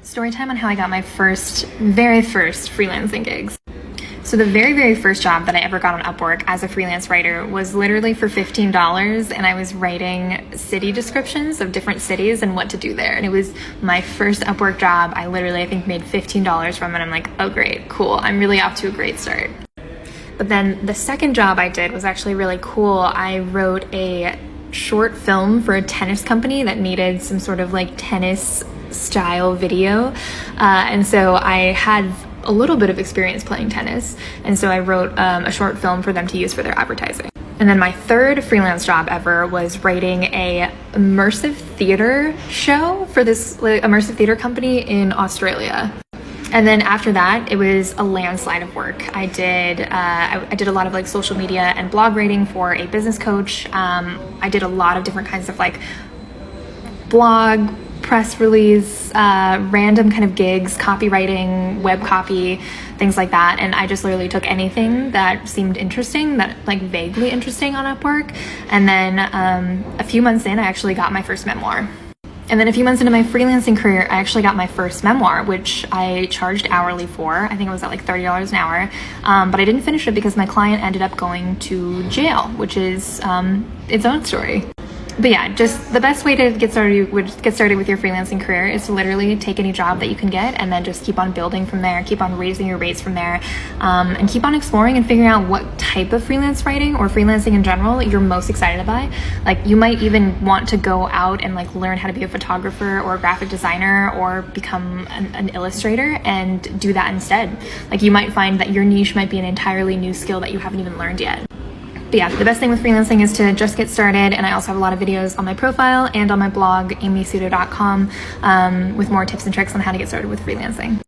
Story time on how I got my very first freelancing gigs. So the very first job that I ever got on Upwork as a freelance writer was literally for $15, and I was writing city descriptions of different cities and what to do there. And it was my first Upwork job. I think made $15 from it. I'm like, oh great, cool. I'm really off to a great start. But then the second job I did was actually really cool. I wrote a short film for a tennis company that needed some sort of like tennis style video. And so I had a little bit of experience playing tennis. And so I wrote a short film for them to use for their advertising. And then my third freelance job ever was writing a immersive theater show for this immersive theater company in Australia. And then after that, it was a landslide of work. I did a lot of like social media and blog writing for a business coach. I did a lot of different kinds of like blog, press release, random kind of gigs, copywriting, web copy, things like that. And I just literally took anything that seemed interesting, that like vaguely interesting on Upwork. And then a few months in, I actually got my first memoir. And then a few months into my freelancing career, I actually got my first memoir, which I charged hourly for. I think it was at like $30 an hour. But I didn't finish it because my client ended up going to jail, which is its own story. But yeah, just the best way to get started with your freelancing career is to literally take any job that you can get and then just keep on building from there, keep on raising your rates from there, and keep on exploring and figuring out what type of freelance writing or freelancing in general you're most excited by. Like you might even want to go out and like learn how to be a photographer or a graphic designer or become an illustrator and do that instead. Like you might find that your niche might be an entirely new skill that you haven't even learned yet. But yeah, the best thing with freelancing is to just get started, and I also have a lot of videos on my profile and on my blog, amysuto.com, with more tips and tricks on how to get started with freelancing.